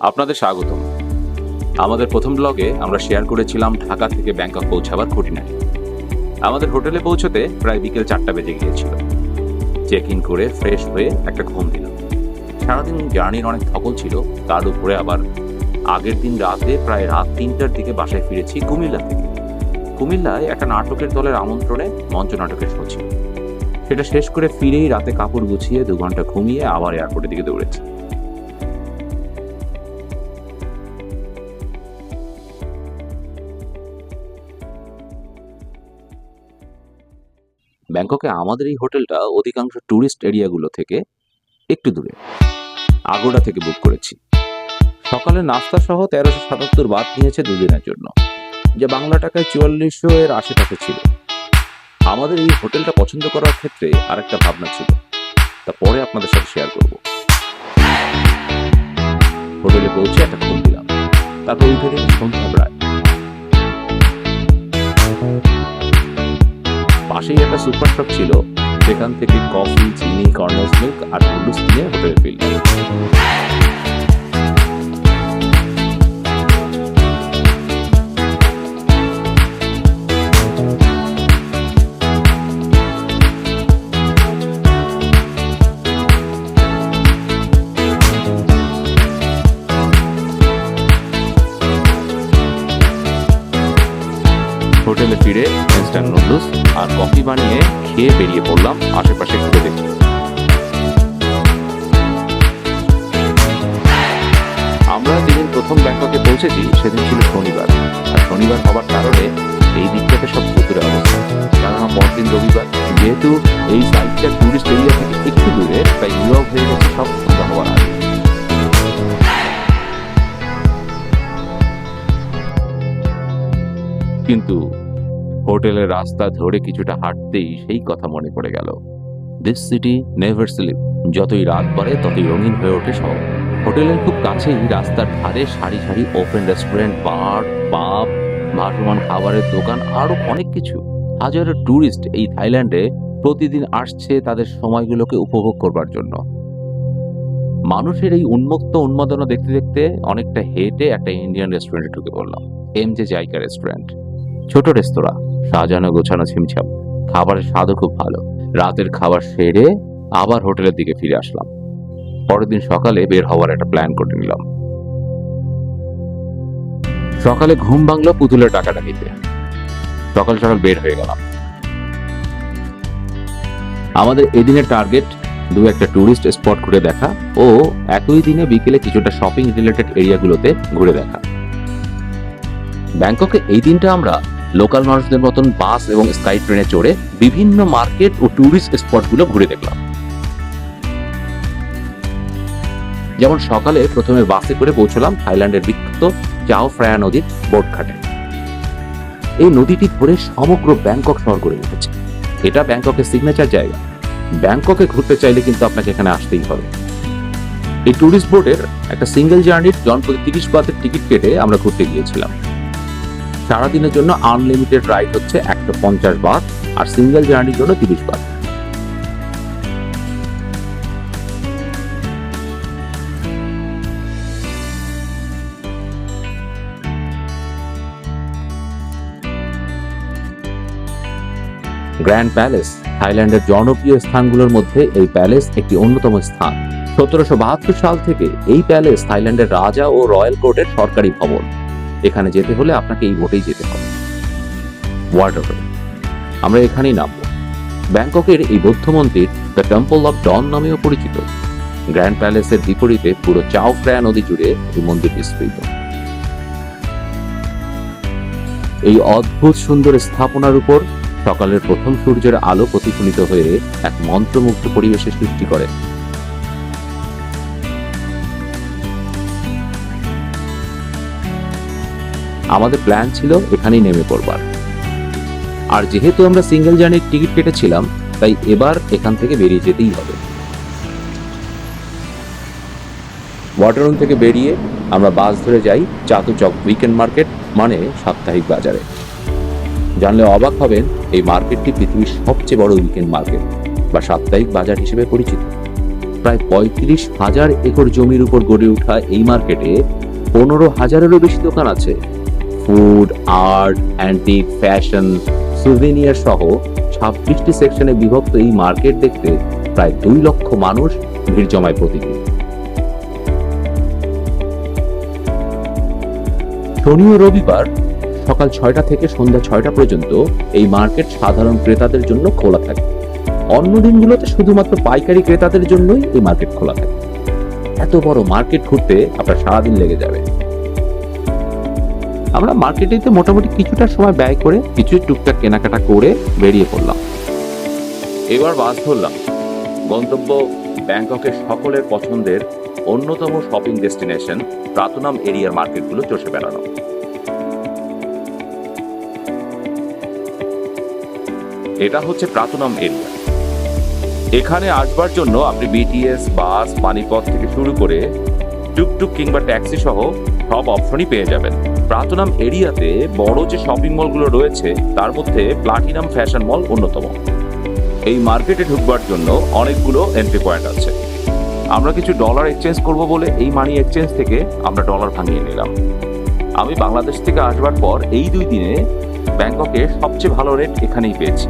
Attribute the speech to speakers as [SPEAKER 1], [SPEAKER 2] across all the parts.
[SPEAKER 1] আপনাদের স্বাগতম। আমাদের প্রথম ব্লগে আমরা শেয়ার করেছিলাম ঢাকা থেকে ব্যাংকক পৌঁছাবার খুঁটিনাটি। আমাদের হোটেলে পৌঁছতে প্রায় বিকেল 4টা বেজে গিয়েছিল। চেক ইন করে ফ্রেশ হয়ে একটা ঘুম দিলাম। সারাদিন জার্নির অনেক ধকল ছিল, তার উপরে আবার আগের দিন রাতে প্রায় রাত 3টার দিকে বাসায় ফিরেছি কুমিল্লা থেকে। কুমিল্লায় একটা নাটকের দলের আমন্ত্রণে মঞ্চ নাটকের শো ছিল। সেটা শেষ করে ফিরেই রাতে কাপড় গুছিয়ে 2 ঘন্টা ঘুমিয়ে আবার এয়ারপোর্টের দিকে দৌড়েছি। ব্যাংককে আমাদের এই হোটেলটা অধিকাংশ ট্যুরিস্ট এরিয়াগুলো থেকে একটু দূরে। আগোড়া থেকে বুক করেছি। সকালে নাস্তা সহ 1377 বাদ নিয়েছে 2 দিনের জন্য, যা বাংলা টাকায় 4400 এর আশেপাশে ছিল। আমাদের এই হোটেলটা পছন্দ করার ক্ষেত্রে আরেকটা ভাবনা ছিল, তা পরে আপনাদের সাথে শেয়ার করব। হোটেলে পৌঁছে একটা ঘুম দিলাম, তারপর উঠে দেখি সন্ধ্যা প্রায়। পাশেই একটা সুপার শপ ছিল, সেখান থেকে কফি, চিনি, কর্নেলস মিল্ক আর নুডলস কিনে হোটেলে ফিরলাম। হোটেলে ফিরে ইনস্ট্যান্ট নুডলস আর কফি বানিয়ে খেয়ে বেরিয়ে পড়লাম আশেপাশে ঘুরে দেখতে। আমরা যেদিন প্রথম ব্যাংককে পৌঁছেছি সেদিন ছিল শনিবার, আর শনিবার হওয়ার কারণে এই দিকটাতে সব ভুতুরে অবস্থা। কেননা পরদিন রবিবার, যেহেতু এই সাইটটা টুরিস্ট এরিয়া থেকে একটু দূরে, তাই নিয়োগ হয়ে গেছে সব সন্ধ্যা হওয়ার আগে। কিন্তু হোটেলের রাস্তা ধরে কিছুটা হাঁটতেই সেই কথা মনে পড়ে গেল, দিস সিটি নেভার স্লিপ। যতই রাত বাড়ে ততই রঙিন হয়ে ওঠে শহর। হোটেলের খুব কাছেই রাস্তার ধারে সারি সারি ওপেন রেস্টুরেন্ট, বার, পাব, ভাসমান খাবারের দোকান, আরো অনেক কিছু। হাজারো ট্যুরিস্ট এই থাইল্যান্ডে প্রতিদিন আসছে তাদের সময়গুলোকে উপভোগ করবার জন্য। মানুষের এই উন্মুক্ত উন্মাদনা দেখতে দেখতে অনেকটা হেঁটে একটা ইন্ডিয়ান রেস্টুরেন্টে ঢুকে পড়লাম, এমজে জাইকা রেস্টুরেন্ট। ছোট রেস্তোরাঁ, সাজানো গোছানো ছিমছাম, খাবারের স্বাদও খুব ভালো। রাতের খাবার সেরে আবার হোটেলের দিকে ফিরে আসলাম। পরের দিন সকালে বের হওয়ার একটা প্ল্যান করে নিলাম। সকালে ঘুম ভাঙলো পুতুলের ডাকাডাকিতে। সকাল সকাল বের হয়ে গেলাম। আমাদের এদিনের টার্গেট 2-1টা টুরিস্ট স্পট ঘুরে দেখা ও একই দিনে বিকেলে কিছুটা শপিং রিলেটেড এরিয়াগুলোতে ঘুরে দেখা। ব্যাংককে এই দিনটা আমরা লোকাল মানুষদের মতন বাস এবং স্কাই ট্রেনে চড়ে বিভিন্ন মার্কেট ও টুরিস্ট স্পটগুলো ঘুরে দেখলাম। যেমন সকালে প্রথমে বাসে করে পৌঁছলাম থাইল্যান্ডের বিখ্যাত চাও ফ্রায়া নদীর বোট ঘাটে। এই নদীটি ধরে সমগ্র ব্যাংকক শহর গড়ে উঠেছে। এটা ব্যাংককের সিগনেচার জায়গা। ব্যাংককে ঘুরতে চাইলে কিন্তু আপনাকে এখানে আসতেই হবে। এই টুরিস্ট বোটের একটা সিঙ্গেল জার্নির জনপ্রতি 30 বাতের টিকিট কেটে আমরা ঘুরতে গিয়েছিলাম। সারাদিনের জন্য আনলিমিটেড রাইড হচ্ছে 150 বাত, আর সিঙ্গেল জার্নির জন্য 30 বাত। গ্র্যান্ড প্যালেস থাইল্যান্ডের জনপ্রিয় স্থানগুলোর মধ্যে এই প্যালেস একটি অন্যতম স্থান। 1772 সাল থেকে এই প্যালেস থাইল্যান্ডের রাজা ও রয়্যাল কোর্টের সরকারি ভবন। এখানে যেতে হলে আপনাকে এই বোটেই যেতে হবে। ওয়াটারফল, আমরা এখানেই নামবো। ব্যাংককের এই বৌদ্ধ মন্দির দ্য টেম্পল অফ ডন নামেও পরিচিত। গ্র্যান্ড প্যালেসের বিপরীতে পুরো চাও ফ্রায়া নদী জুড়ে এই মন্দির বিস্তৃত। এই অদ্ভুত সুন্দর স্থাপনার উপর সকালের প্রথম সূর্যের আলো প্রতিফলিত হয়ে এক মন্ত্রমুগ্ধ পরিবেশের সৃষ্টি করে। আমাদের প্ল্যান ছিল এখানেই নেমে পড়বার, আর যেহেতু আমরা সিঙ্গেল জার্নির টিকিট কেটেছিলাম তাই এবার এখান থেকে বেরিয়ে যেতেই হবে। ওয়াটাররুম থেকে বেরিয়ে আমরা বাস ধরে যাই চাতুচক উইকেন্ড মার্কেট, মানে সাপ্তাহিক বাজারে। জানলে অবাক হবেন, এই মার্কেটটি পৃথিবীর সবচেয়ে বড় উইকেন্ড মার্কেট বা সাপ্তাহিক বাজার হিসেবে পরিচিত। প্রায় 35,000 একর জমির উপর গড়ে ওঠা এই মার্কেটে 15,000-এরও বেশি দোকান আছে। Food, art, antique, fashion, souvenir সহ 26টি সেকশনে বিভক্ত এই মার্কেট দেখতে প্রায় 2 লক্ষ মানুষ ভিড় জমায় প্রতিদিন। শনি ও রবিবার সকাল 6টা থেকে সন্ধ্যা 6টা পর্যন্ত এই মার্কেট সাধারণ ক্রেতাদের জন্য খোলা থাকে। অন্য দিনগুলোতে শুধুমাত্র পাইকারি ক্রেতাদের জন্যই এই মার্কেট খোলা থাকে। এত বড় মার্কেট ঘুরতে আপনার সারাদিন লেগে যাবে। আমরা মার্কেটেতে মোটামুটি কিছুটা সময় ব্যয় করে কিছু টুকটাক কেনাকাটা করে বেরিয়ে পড়লাম। এবার বাস ধরলাম গন্তব্য ব্যাংককের সকলের পছন্দের অন্যতম শপিং ডেস্টিনেশন প্রাতনাম এরিয়ার মার্কেটগুলো চষে বেড়ানো। এটা হচ্ছে প্রাতনাম এরিয়া। এখানে আসবার জন্য আপনি বিটিএস, বাস, পানিপথ থেকে শুরু করে টুকটুক কিংবা ট্যাক্সি সহ সব অপশনই পেয়ে যাবেন। প্রাতনাম এরিয়াতে বড় যে শপিং মলগুলো রয়েছে তার মধ্যে প্লাটিনাম ফ্যাশন মল অন্যতম। এই মার্কেটে ঢুকবার জন্য অনেকগুলো এন্ট্রি পয়েন্ট আছে। আমরা কিছু ডলার এক্সচেঞ্জ করব বলে এই মানি এক্সচেঞ্জ থেকে আমরা ডলার ভাঙিয়ে নিলাম। আমি বাংলাদেশ থেকে আসবার পর এই 2 দিনে ব্যাংককে সবচেয়ে ভালো রেট এখানেই পেয়েছি।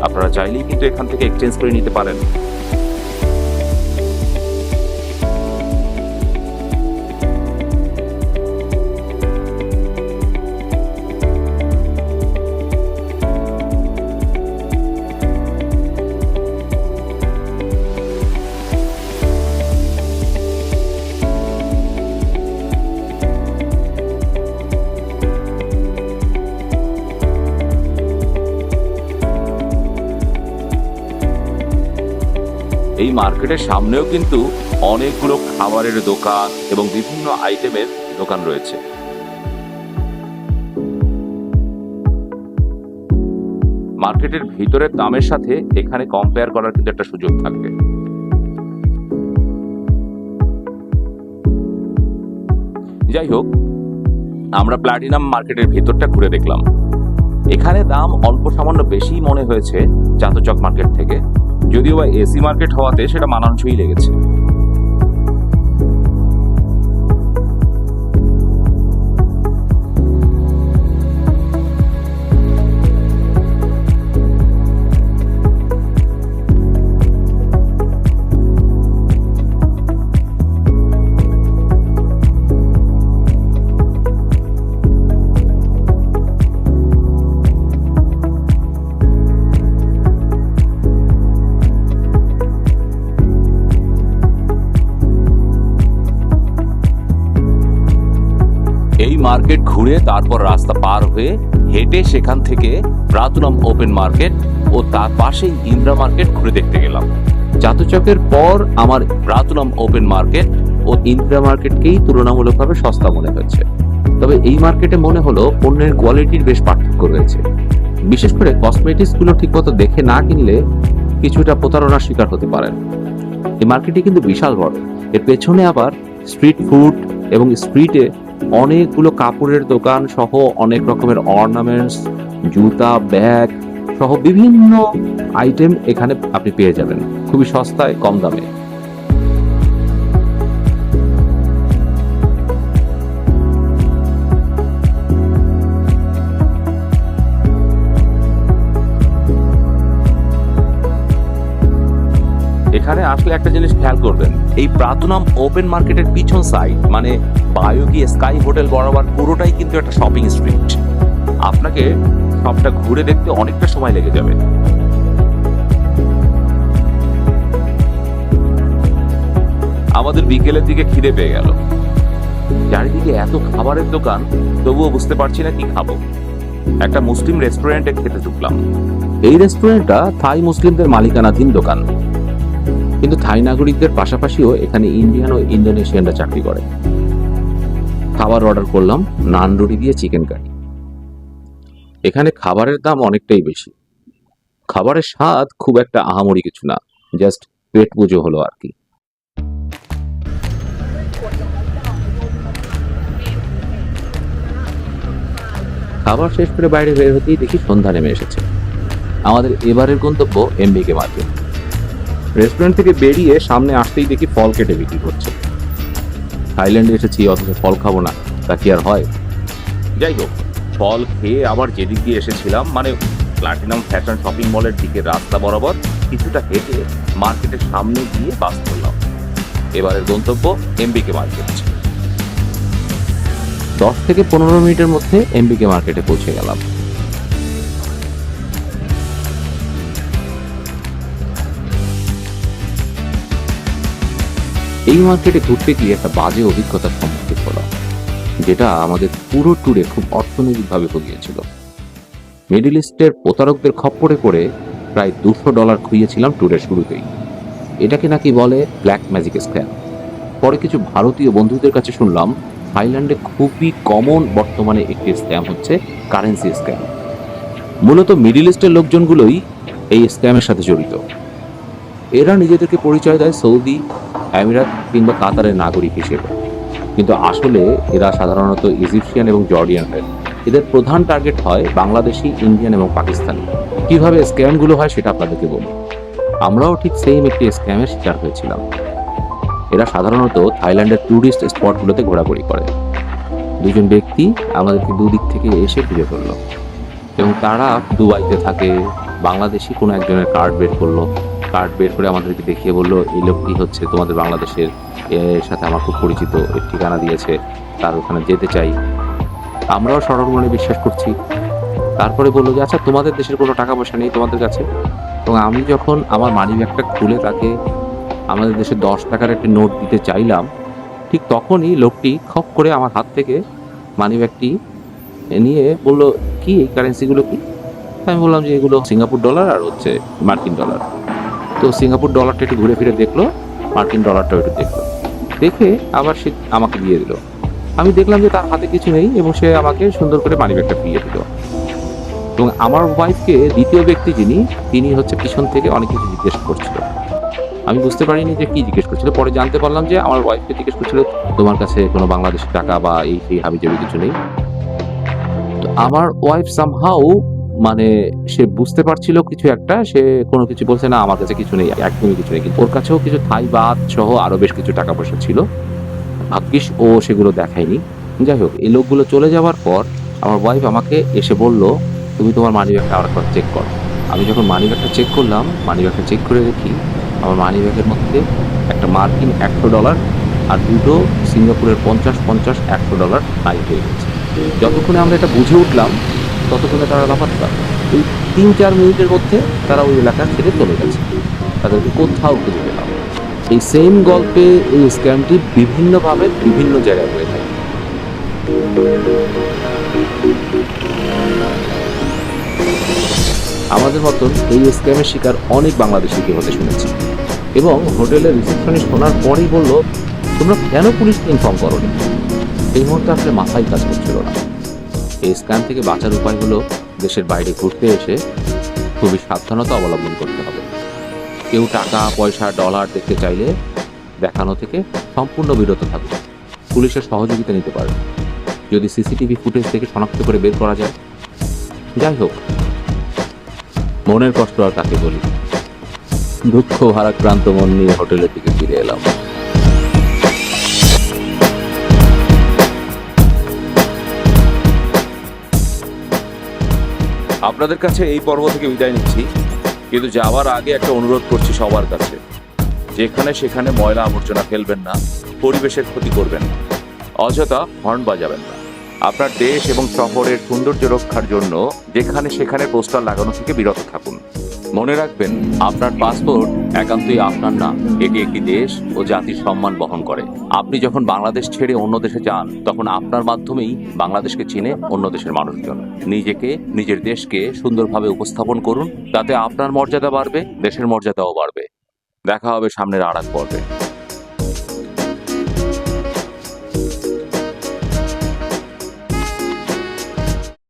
[SPEAKER 1] আপনারা চাইলেই কিন্তু এখান থেকে এক্সচেঞ্জ করে নিতে পারেন। এই মার্কেটের সামনেও কিন্তু অনেকগুলো খাবারের দোকান এবং বিভিন্ন আইটেমের দোকান রয়েছে। মার্কেটের ভিতরের দামের সাথে এখানে কম্পেয়ার করার কিন্তু একটা সুযোগ থাকবে। যাই হোক, আমরা প্লাটিনাম মার্কেটের ভিতরটা ঘুরে দেখলাম। এখানে দাম অল্প সামান্য বেশি মনে হয়েছে চাতচক মার্কেট থেকে, যদিও বা এসি মার্কেট হওয়াতে সেটা মানানসই লেগেছে। এই মার্কেট ঘুরে তারপর রাস্তা পার হয়ে হেঁটে সেখান থেকে প্রাতনাম ওপেন মার্কেট ও তার পাশেই ইন্দ্রা মার্কেট ঘুরে দেখতে গেলাম। চাতচকের পর আমার প্রাতনাম ওপেন মার্কেট ও ইন্দ্রা মার্কেটকেই তুলনামূলকভাবে সস্তা মনে হয়েছে। তবে এই মার্কেটে মনে হলো পণ্যের কোয়ালিটির বেশ পার্থক্য রয়েছে। বিশেষ করে কসমেটিক্স গুলো ঠিকমতো দেখে না কিনলে কিছুটা প্রতারণার শিকার হতে পারেন। এই মার্কেটটি কিন্তু বিশাল বড়। এর পেছনে আবার স্ট্রিট ফুড এবং স্ট্রিটে অনেকগুলো কাপড়ের দোকান সহ অনেক রকমের অর্নামেন্টস, জুতা, ব্যাগ সহ বিভিন্ন আইটেম এখানে আপনি পেয়ে যাবেন খুবই সস্তায়, কম দামে। এখানে আসলে একটা জিনিস খেয়াল করবেন, এই প্রাতনাম ওপেন মার্কেটের পিছন সাইড মানে বায়োগি স্কাই হোটেল বরাবর পুরোটাই কিন্তু একটা শপিং স্ট্রিট। আপনাকে সবটা ঘুরে দেখতে অনেকটা সময় লেগে যাবে। আমাদের বিকেলের দিকে খিদে পেয়ে গেল। চারিদিকে এত খাবারের দোকান, তবুও বুঝতে পারছি না কি খাবো। একটা মুসলিম রেস্টুরেন্টে খেতে ঢুকলাম। এই রেস্টুরেন্টটা থাই মুসলিমদের মালিকানাধীন দোকান, কিন্তু থাই নাগরিকদের পাশাপাশিও এখানে ইন্ডিয়ান ও ইন্দোনেশিয়ানরা চাকরি করে। খাবার অর্ডার করলাম, নান রুটি দিয়ে চিকেন কারি। এখানে খাবারের দাম অনেকটাই বেশি, খাবারের স্বাদ খুব একটা আহামরি কিছু না, জাস্ট পেট পুজো হলো আর কি। খাবার শেষ করে বাইরে বের হতেই দেখি সন্ধ্যা নেমে এসেছে। আমাদের এবারের গন্তব্য এমবিকে মার্কেট। রেস্টুরেন্ট থেকে বেরিয়ে সামনে আসতেই দেখি ফল কেটে বিক্রি করছে। থাইল্যান্ডে এসেছি অথচ ফল খাবো না, তা কি আর হয়? যাই হোক, ফল খেয়ে আবার যেদিক দিয়ে এসেছিলাম, মানে প্লাটিনাম ফ্যাশন শপিং মলের দিকে রাস্তা বরাবর কিছুটা হেঁটে মার্কেটের সামনে গিয়ে বাস করলাম। এবারের গন্তব্য এমবিকে মার্কেট। 10 থেকে 15 মিনিটের মধ্যে এমবিকে মার্কেটে পৌঁছে গেলাম। এই মার্কেটে ঘুরতে গিয়ে একটা বাজে অভিজ্ঞতার সম্মুখীন হলাম, যেটা আমাদের পুরো ট্যুরে খুব অর্থনৈতিকভাবে ভুগিয়েছিল। মিডল ইস্টের প্রতারকদের খপ্পরে পড়ে প্রায় $200 খুইয়েছিলাম ট্যুরের শুরুতেই। এটাকে নাকি বলে ব্ল্যাক ম্যাজিক স্ক্যাম। পরে কিছু ভারতীয় বন্ধুদের কাছে শুনলাম থাইল্যান্ডে খুবই কমন বর্তমানে একটি স্ক্যাম হচ্ছে কারেন্সি স্ক্যাম। মূলত মিডল ইস্টের লোকজনগুলোই এই স্ক্যামের সাথে জড়িত। এরা নিজেদেরকে পরিচয় দেয় সৌদি, আমিরাত কিংবা কাতারের নাগরিক হিসেবে, কিন্তু আসলে এরা সাধারণত ইজিপশিয়ান এবং জর্ডিয়ানের। এদের প্রধান টার্গেট হয় বাংলাদেশি, ইন্ডিয়ান এবং পাকিস্তানি। কিভাবে স্ক্যামগুলো হয় সেটা আপনাদেরকে বলি। আমরাও ঠিক সেম একটি স্ক্যামের শিকার হয়েছিলাম। এরা সাধারণত থাইল্যান্ডের ট্যুরিস্ট স্পটগুলোতে ঘোরাঘুরি করে। দুজন ব্যক্তি আমাদেরকে দুদিক থেকে এসে ঘিরে ফেললো এবং তারা দুবাইতে থাকে। বাংলাদেশি কোনো একজনের কার্ড বের করলো, কার্ড বের করে আমাদেরকে দেখিয়ে বললো এই লোকটি হচ্ছে তোমাদের বাংলাদেশের, এর সাথে আমার খুব পরিচিত, এর ঠিকানা দিয়েছে, তার ওখানে যেতে চাই। আমরাও সরল মনে বিশ্বাস করছি। তারপরে বললো যে আচ্ছা তোমাদের দেশের কোনো টাকা পয়সা নেই তোমাদের কাছে? এবং আমি যখন আমার মানি ব্যাগটা খুলে তাকে আমাদের দেশে 10 টাকার একটি নোট দিতে চাইলাম, ঠিক তখনই লোকটি খপ করে আমার হাত থেকে মানি ব্যাগটি নিয়ে বললো কি এই কারেন্সিগুলো কি? আমি বললাম যে এগুলো সিঙ্গাপুর ডলার আর হচ্ছে মার্কিন ডলার। তো সিঙ্গাপুর ডলারটা একটু ঘুরে ফিরে দেখলো, মার্কিন ডলারটাও একটু দেখলো, দেখে আবার সে আমাকে দিয়ে দিল। আমি দেখলাম যে তার হাতে কিছু নেই এবং সে আমাকে সুন্দর করে মানি ব্যাগটা ফিরিয়ে দিল। এবং আমার ওয়াইফকে দ্বিতীয় ব্যক্তি তিনি হচ্ছে পিছন থেকে অনেক কিছু জিজ্ঞেস করছিল। আমি বুঝতে পারিনি যে কি জিজ্ঞেস করছিল। পরে জানতে পারলাম যে আমার ওয়াইফকে জিজ্ঞেস করছিল তোমার কাছে কোনো বাংলাদেশি টাকা বা এই সেই হাবিজাবি কিছু নেই। তো আমার ওয়াইফ সামহাউ মানে সে বুঝতে পারছিল কিছু একটা, সে কোনো কিছু বলছে না আমার কাছে কিছু নেই, একদমই কিছু নেই। কিন্তু ওর কাছেও কিছু থাই বাদ সহ আরো বেশ কিছু টাকা পয়সা ছিল। ভাগ্যিস ও সেগুলো দেখায়নি। যাই হোক, এই লোকগুলো চলে যাওয়ার পর আমার ওয়াইফ আমাকে এসে বলল তুমি তোমার মানি ব্যাগটা আরেকবার চেক করো। আমি যখন মানি ব্যাগটা চেক করলাম, মানি ব্যাগটা চেক করে দেখি আমার মানি ব্যাগের মধ্যে একটা মার্কিন $100 আর দুটো সিঙ্গাপুরের 50 $100 নাই হয়ে গেছে। যতক্ষণে আমরা এটা বুঝে উঠলাম ততক্ষণে তারা লাফাচ্ছিল। এই 3-4 মিনিটের মধ্যে তারা ওই এলাকা ছেড়ে চলে গেছে। তাদেরকে কোথাও খুঁজে পেলাম। এই সেম গল্পে এই স্ক্যামটি বিভিন্নভাবে বিভিন্ন জায়গায় হয়ে থাকে। আমাদের মতন এই স্ক্যামের শিকার অনেক বাংলাদেশিকে হতে শুনেছি এবং হোটেলের রিসেপশনিস্ট শোনার পরেই বলল তোমরা কেন পুলিশকে ইনফর্ম করোনি? এই মুহূর্তে আসলে মাথায় কাজ করছিল না। এই স্ক্যাম থেকে বাঁচার উপায় হলো দেশের বাইরে ঘুরতে এসে খুবই সাবধানতা অবলম্বন করতে হবে। কেউ টাকা পয়সা ডলার দেখতে চাইলে দেখানো থেকে সম্পূর্ণ বিরত থাকবে। পুলিশের সহযোগিতা নিতে পারবে যদি সিসিটিভি ফুটেজ থেকে শনাক্ত করে বের করা যায়। যাই হোক, মনের কষ্ট আর কাকে বলি। দুঃখ ভারাক্রান্ত মন নিয়ে হোটেলের দিকে ফিরে এলাম। আপনাদের কাছে এই পর্ব থেকে বিদায় নিচ্ছি, কিন্তু যাওয়ার আগে একটা অনুরোধ করছি সবার কাছে, যেখানে সেখানে ময়লা আবর্জনা ফেলবেন না, পরিবেশের ক্ষতি করবেন না, অযথা হর্ন বাজাবেন না। আপনার দেশ এবং শহরের সৌন্দর্য রক্ষার জন্য যেখানে সেখানে পোস্টার লাগানো থেকে বিরত থাকুন। মনে রাখবেন, আপনার পাসপোর্ট একান্তই আপনার না, এটি একটি দেশ ও জাতির সম্মান বহন করে। আপনি যখন বাংলাদেশ ছেড়ে অন্য দেশে যান তখন আপনার মাধ্যমেই বাংলাদেশকে চিনে অন্য দেশের মানুষজন। নিজেকে, নিজের দেশকে সুন্দরভাবে উপস্থাপন করুন, তাতে আপনার মর্যাদা বাড়বে, দেশের মর্যাদাও বাড়বে। দেখা হবে সামনের আর এক পর্বে।